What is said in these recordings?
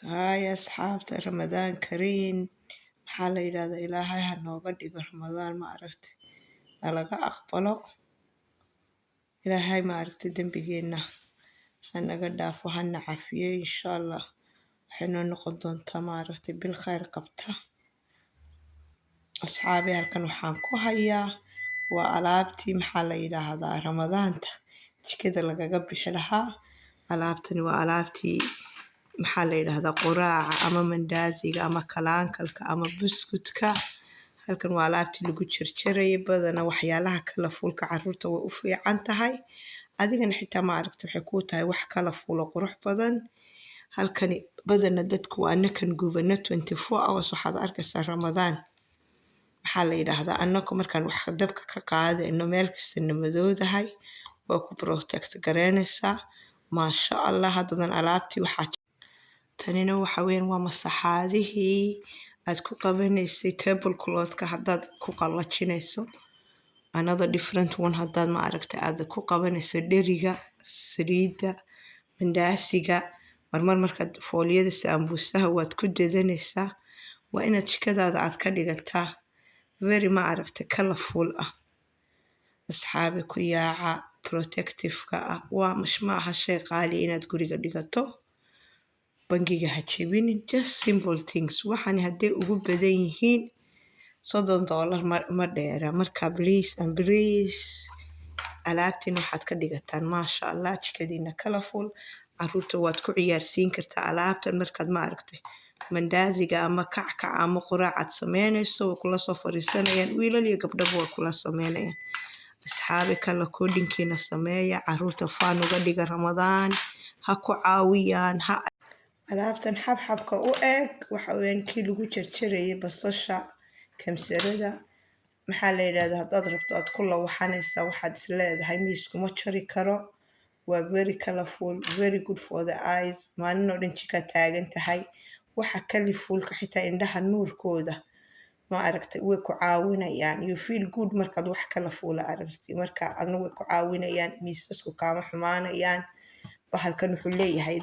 هاي أصحابتا رمضان كريم حالا يرادا إلهي هنوغا ديغو رمضان ما عرفت نلقا أقبلو إلهي ما عرفت دنبيجينا هنغا دافو هنا عافية إن شاء الله حنو نقون دونتا ما عرفت بالخير قبتا أصحابي هالكن وحان كو هيا وألابتي محالا يرادا رمضانتا جكدا لغا بيحي لها ألابتني وألابتي maxaa la yiraahdaa quraaca ama mandaasiga ama kalaankalka ama buskudka halkan waa alaabtii lagu jarjaray badana waxyaalaha kala fuulka caruurta way u fiican tahay adigana xitaa ma aragto waxay ku tahay wax kala fuulo qurux badan halkani badana dadku waa anakan gubana 24 hours waxaad arkaysaa ramadaan maxaa la yiraahdaa annako markaan wax dabka ka qaadayno meel kasta madoodahay waa ku protect gareynaysaa maasha Allah hadadan alaabtii waxaa tanina waxa weyn waa masaxaadihii aad ku qabanaysay tablecloth ka hadaad ku qalajinayso another different one hadaad ma aragtay aad ku qabanayso dheriga saliida mandaasiga markaad fooliyada sambusaha waad ku dadanaysaa waa inaad jikadaada aad ka dhigataa very ma aragtay colorful ah asxaabi ku yaaca protective ka ah waa maaha shay qaali inaad guriga dhigato bangiga ha jebinin just simple things waxaan hadday ugu badan yihiin $30 ma dheera marka please alaabtiin waxaad ka dhigataan maasha Allah jikadiina colorful caruurta waad ku ciyaarsiin kartaa alaabtan markaad ma aragtay mandaasiga ama kackac ama quraacad sameynayso way kula soo fariisanayaan wiilal iyo gabdhaba way kula sameynayaan asxaabi kala koodhinkiina sameeya caruurta faan uga dhiga ramadaan ha ku caawiyaan ha alaabtan xabxabka u eeg waxa weyn kii lagu jarjarayay basasha kamsarada maxaa la yiraahdaa hadaad rabto aad ku lawaxanaysaa waxaad isleedahay miiskuma jari karo waa very colorful very good for the eyes maalin oo dhan jika taagan tahay waxa colorfulka xitaa indhaha nuurkooda ma aragtay way ku caawinayaan you feel good markaad wax colorful aragtay marka adna way ku caawinayaan miisasku kaama xumaanayaan waxalkan wuxuu leeyahay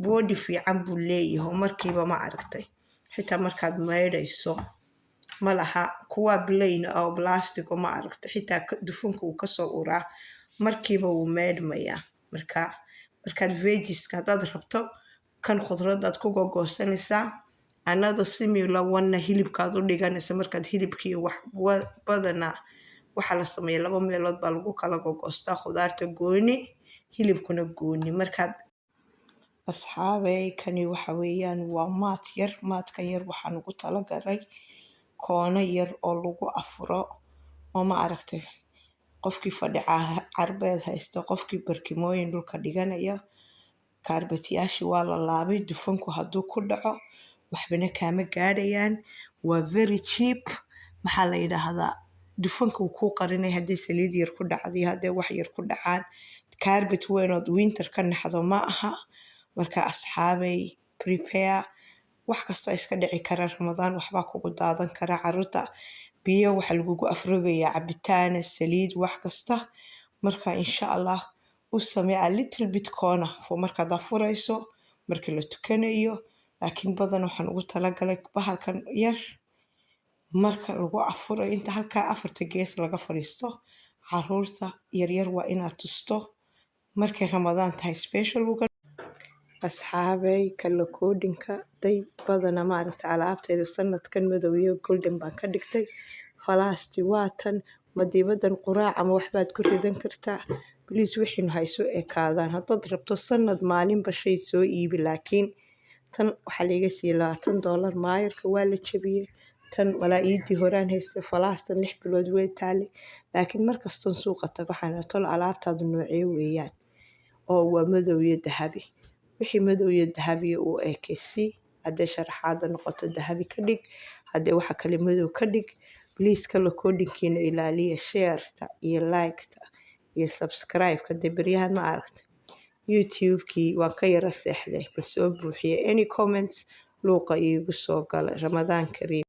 body fiican buu leeyahay markiiba ma aragtay xitaa markaad maydhayso malaha kuwa plain oo plastic oo ma aragtay xitaa dufanka uu ka soo uraa markiiba uu maydhmaya markaad veggies hadaad rabto kan khudradaad ku gogoosanaysaa another similar one hilibkaad u dhiganaysa markaad hilibkii wax badana waxa la sameeyaa laba meelood baa lagu kala gogoostaa khudaarta gooni hilibkuna gooni markaad asxaabay kani waxa weeyaan waa maadkan yar waxaan ugu talagalay koono yar oo lagu afuro oo ma aragtay qofkii fadhica carbeed haysta qofkii barkimooyin dhulka dhiganaya kaarbatiyaasha waa la laabay dufanku hadduu ku dhaco waxbana kaama gaadhayaan waa very cheap maxaa la yiraahdaa dufanka uu ku qarinay haddii saliid yar ku dhacday haddii wax yar ku dhacaan kaarbet weyn oo winter ka naxdo ma aha marka asxaabay prepare wax kasta iska dhici kara ramadaan waxba kugu daadan kara caruurta biyo waxa lagu afrogayaa cabitaan saliid wax kasta marka insha Allah u samee a little bit corner for markaad afurayso markii la tukanayo laakiin badan waxaan ugu talagalay bahalkan yar marka lagu afurayo inta halka afarta gees laga fariisto caruurta yar waa inaad tusto markay ramadaan tahay special asxaabay kala koodhinka badana ma aragtay alaabteeda sanadkan madow iyo golden baan ka dhigtay falaasti waatan madiibadan quraac ama waxbaad ku ridan kartaa please wixii hayso ekaadaan hadaad rabto sanad maalinba shay soo iibi laakiin tan waxa laga siiyay $20 maayarka waa la jabiyay tan walaaidii horaan haystay falaastan 6 bilood way taali laakiin markasta suuqa tago waxaan tolo alaabtaadu noocee weeyaan oo waa madow iyo dahabi wixii madow iyo dahabi oo ekaysi hadday sharaxaada noqoto dahabi ka dhig hadday waxa kale madow ka dhig please kala koodhinkiina ilaaliya share-ta iyo like-ta iyo subscribe-ka debriyahan ma aragtay YouTube-kii waa ka yara seexday bal soo buuxiye any comments luuqa iigu soo gala ramadaan kariim